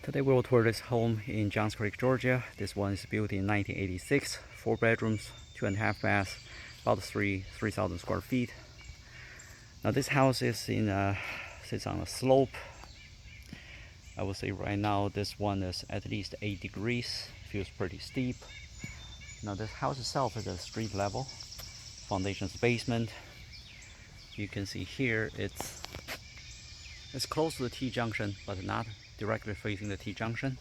Today we will tour this home in Johns Creek, Georgia. This one is built in 1986, 4 bedrooms, 2.5 baths, about 3,000 square feet. Now this house is sits on a slope. I would say right now this one is at least 8 degrees, feels pretty steep. Now this house itself is at street level, foundation's basement. You can see here it's close to the T-junction, but not directly facing the T-junction.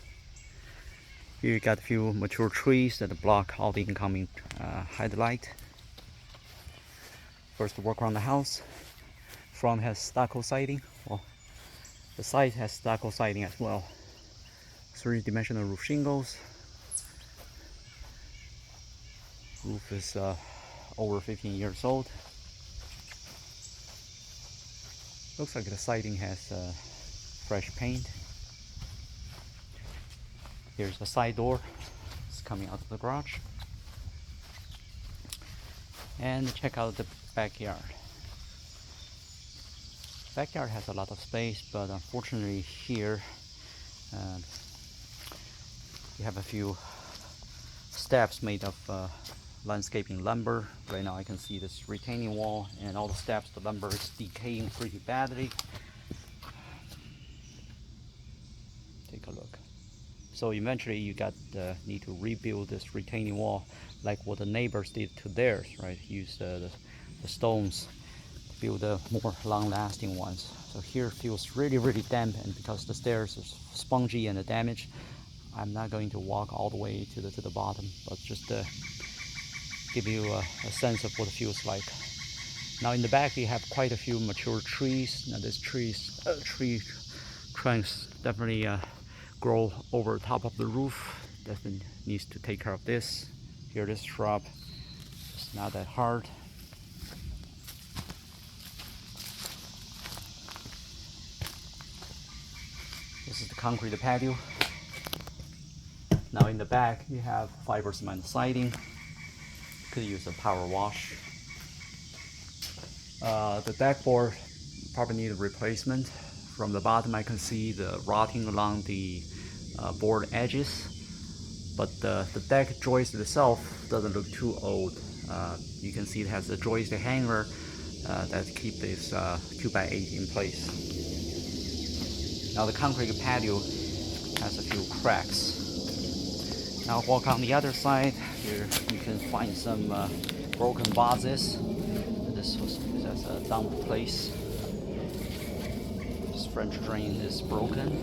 Here you got a few mature trees that block all the incoming headlight. First, walk around the house. Front has stucco siding. Well, the side has stucco siding as well. 3-dimensional roof shingles. Roof is over 15 years old. Looks like the siding has fresh paint. Here's the side door. It's coming out of the garage. And check out the backyard. Backyard has a lot of space, but unfortunately here you have a few steps made of landscaping lumber. Right now I can see this retaining wall and all the steps, the lumber is decaying pretty badly. Take a look. So eventually you need to rebuild this retaining wall like what the neighbors did to theirs, right? Use the stones to build more long-lasting ones. So here feels really damp, and because the stairs is spongy and damaged, I'm not going to walk all the way to the bottom, but just give you a sense of what it feels like. Now in the back you have quite a few mature trees. Now this tree trunks definitely grow over top of the roof. Definitely needs to take care of this. Here this shrub, it's not that hard. This is the concrete patio. Now in the back you have fiber cement siding. Could use a power wash. The deck board probably need a replacement. From the bottom I can see the rotting along the board edges, but the deck joist itself doesn't look too old. You can see it has a joist hanger that keep this 2x8 in place. Now the concrete patio has a few cracks. Now walk on the other side. Here you can find some broken vases. This is a dump place. This French drain is broken.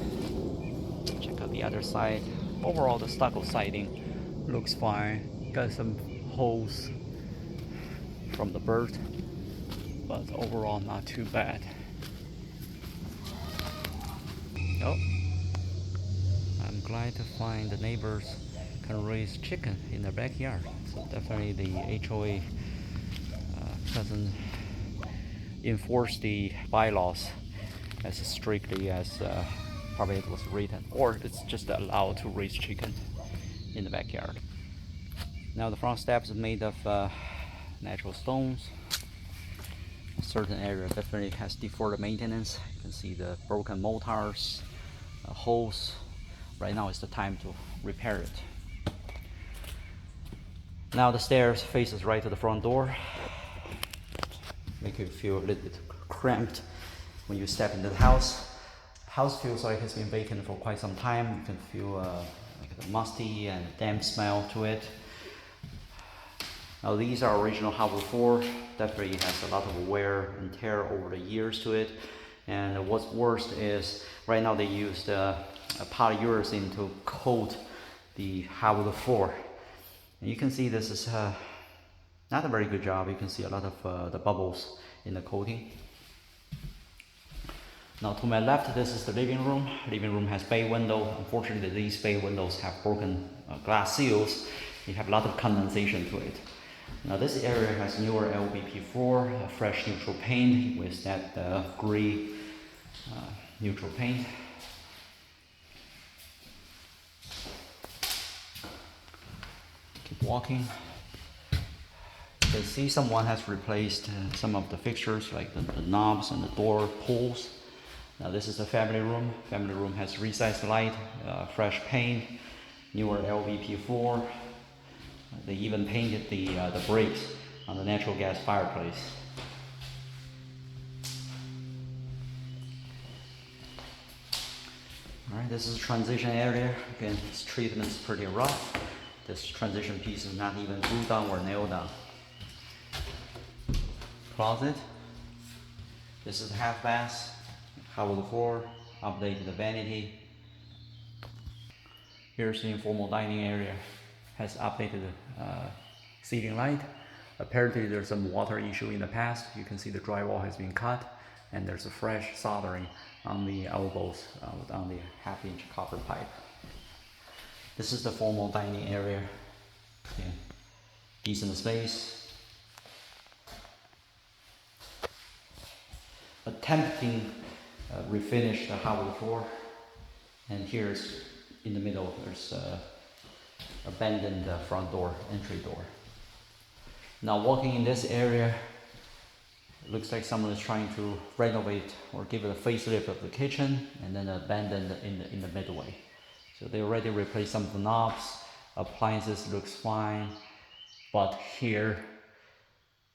Check out the other side. Overall, the stucco siding looks fine. Got some holes from the bird, but overall not too bad. Oh, I'm glad to find the neighbors can raise chicken in their backyard. So definitely the HOA doesn't enforce the bylaws as strictly as probably it was written, or it's just allowed to raise chicken in the backyard. Now the front steps are made of natural stones. A certain area definitely has deferred maintenance. You can see the broken mortars, holes. Right now is the time to repair it. Now the stairs faces right to the front door. Make you feel a little bit cramped when you step into the house. House feels like it's been vacant for quite some time. You can feel like the musty and damp smell to it. Now these are original hardwood floor. Definitely has a lot of wear and tear over the years to it. And what's worst is right now they used polyurethane to coat the hardwood floor. And you can see this is not a very good job. You can see a lot of the bubbles in the coating. Now to my left, this is the living room. Living room has bay window. Unfortunately, these bay windows have broken glass seals. You have a lot of condensation to it. Now this area has newer LVP floor, fresh neutral paint with that gray neutral paint. Keep walking. You can see someone has replaced some of the fixtures like the knobs and the door pulls. Now this is the family room. Family room has resized light, fresh paint, newer LVP floor. They even painted the bricks on the natural gas fireplace. Alright, this is a transition area. Again, this treatment is pretty rough. This transition piece is not even glued down or nailed down. Closet. This is the half bath. Hardwood floor, updated the vanity. Here's the informal dining area. Has updated ceiling light. Apparently there's some water issue in the past. You can see the drywall has been cut and there's a fresh soldering on the elbows on the half-inch copper pipe. This is the formal dining area. Okay. Decent space. Attempting refinish the hardwood floor, and here's in the middle there's abandoned front door, entry door. Now walking in this area, it looks like someone is trying to renovate or give it a facelift of the kitchen and then abandoned in the midway. So they already replaced some of the knobs, appliances looks fine, but here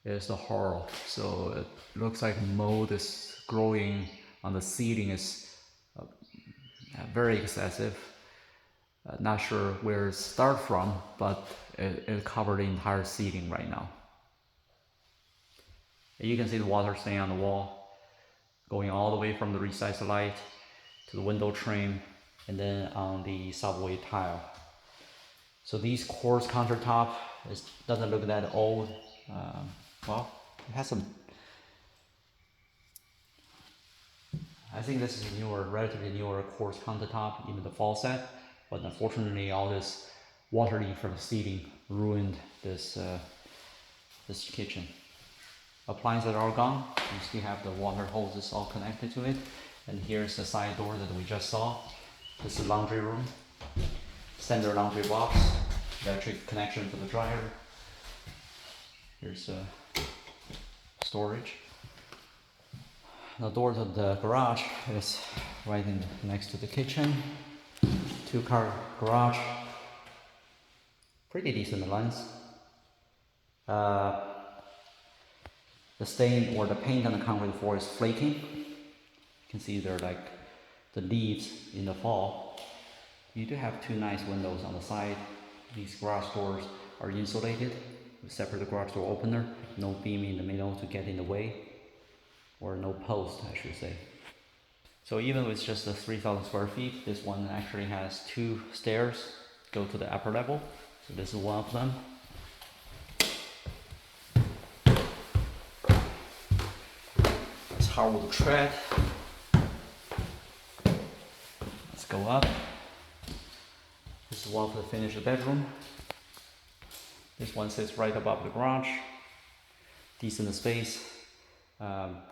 is the hall. So it looks like mold is growing on the ceiling, is very excessive. Not sure where it starts from, but it covered the entire ceiling right now. You can see the water staying on the wall, going all the way from the resized light to the window trim, and then on the subway tile. So these quartz countertop, it doesn't look that old. Well, it has some. I think this is a newer, relatively newer quartz countertop, even the faucet. But unfortunately, all this water leak from the ceiling ruined this this kitchen. Appliances are all gone. You still have the water hoses all connected to it. And here's the side door that we just saw. This is the laundry room. Standard laundry box. Electric connection for the dryer. Here's storage. The door to the garage is right next to the kitchen. Two-car garage. Pretty decent lines. The stain or the paint on the concrete floor is flaking. You can see there are like the leaves in the fall. You do have two nice windows on the side. These garage doors are insulated with separate garage door opener. No beam in the middle to get in the way, or no post, I should say. So even with just the 3,000 square feet, this one actually has two stairs go to the upper level. So this is one of them. It's hardwood tread. Let's go up. This is one of the finished bedroom. This one sits right above the garage. Decent space,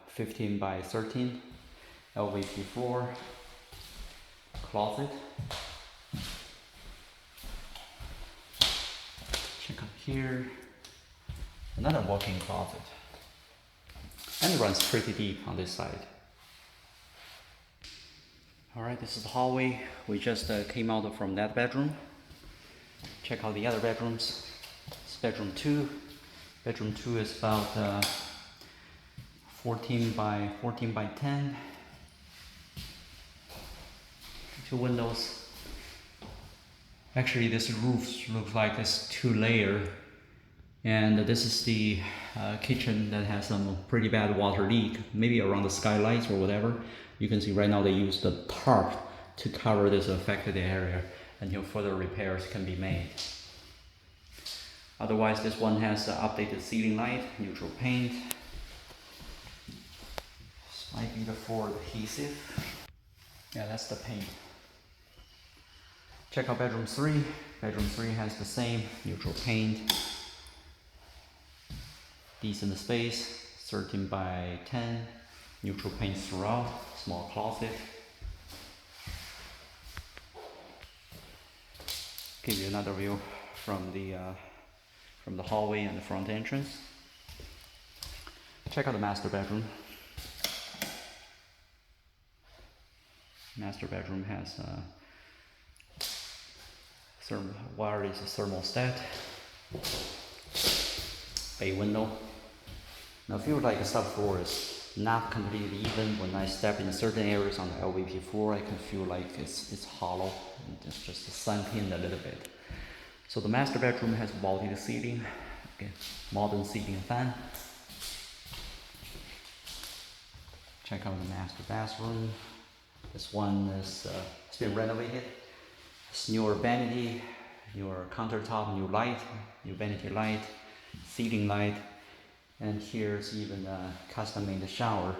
15 by 13. LVP floor, closet. Check out here, another walk-in closet. And it runs pretty deep on this side. Alright, this is the hallway. We just came out from that bedroom. Check out the other bedrooms. It's bedroom 2. Bedroom 2 is about 14 by 10. Two windows. Actually, this roof looks like it's 2-layer, and this is the kitchen that has some pretty bad water leak, maybe around the skylights or whatever. You can see right now they use the tarp to cover this affected area until further repairs can be made. Otherwise, this one has updated ceiling light, neutral paint. This might be the floor adhesive. Yeah, that's the paint. Check out bedroom 3. Bedroom 3 has the same neutral paint. Decent space, 13 by 10. Neutral paint throughout. Small closet. Give you another view from the hallway and the front entrance. Check out the master bedroom. master bedroom has wireless thermostat, bay window. Now I feel like the subfloor is not completely even. When I step in certain areas on the LVP floor, I can feel like it's hollow, and it's just sunk in a little bit. So the master bedroom has vaulted ceiling, okay, modern ceiling fan. Check out the master bathroom. This one is it's been renovated. It's newer vanity, newer countertop, new light, new vanity light, ceiling light, and here's even a custom-made shower.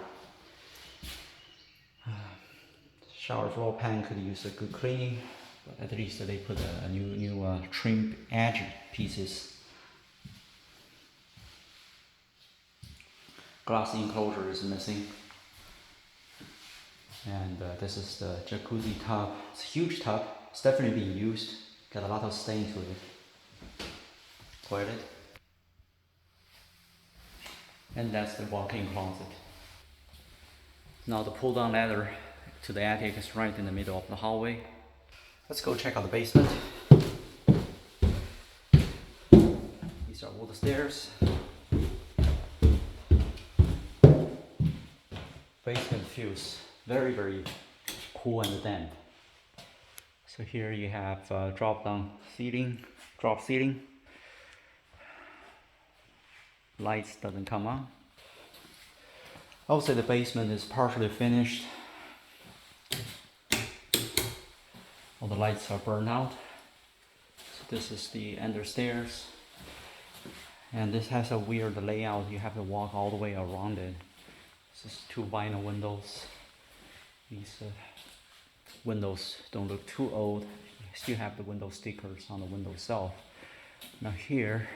Shower floor pan could use a good cleaning, but at least they put a new trim edge pieces. Glass enclosure is missing. And this is the jacuzzi tub. It's a huge tub. It's definitely being used. Got a lot of stain to it. Toilet. And that's the walk-in closet. Now the pull-down ladder to the attic is right in the middle of the hallway. Let's go check out the basement. These are wood stairs. Basement feels very, very cool and damp. So here you have drop ceiling. Lights doesn't come on. I would say the basement is partially finished. All the lights are burned out. So this is the understairs. And this has a weird layout. You have to walk all the way around it. This is 2 vinyl windows. These windows don't look too old. You still have the window stickers on the window itself. Now here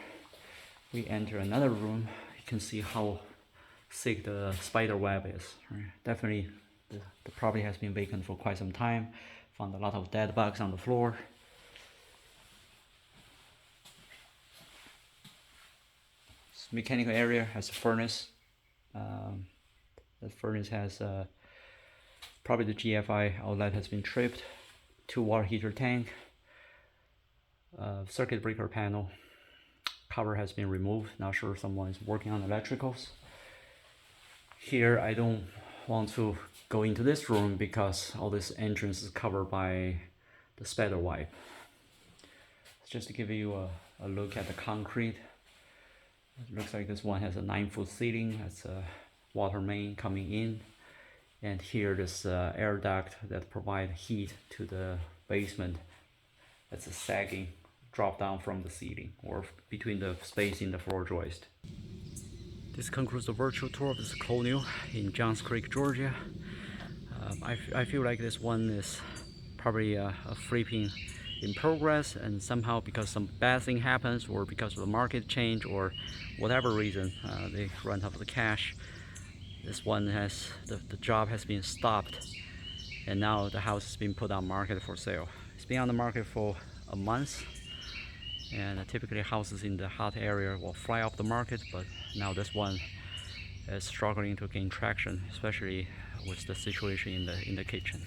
we enter another room. You can see how thick the spider web is. Right? Definitely the property has been vacant for quite some time. Found a lot of dead bugs on the floor. This mechanical area has a furnace. The furnace has probably the GFI outlet has been tripped, 2 water heater tank, circuit breaker panel, cover has been removed. Not sure someone is working on electricals. Here I don't want to go into this room because all this entrance is covered by the spider web. Just to give you a look at the concrete. It looks like this one has a 9-foot ceiling. That's a water main coming in, and here this air duct that provide heat to the basement. That's a sagging drop down from the ceiling or between the space in the floor joist. This concludes the virtual tour of this Colonial in Johns Creek, Georgia. I feel like this one is probably a flipping in progress, and somehow because some bad thing happens or because of the market change or whatever reason they run out of the cash, this one has the job has been stopped, and now the house has been put on market for sale. It's been on the market for a month, and typically houses in the hot area will fly off the market, but now this one is struggling to gain traction, especially with the situation in the kitchen.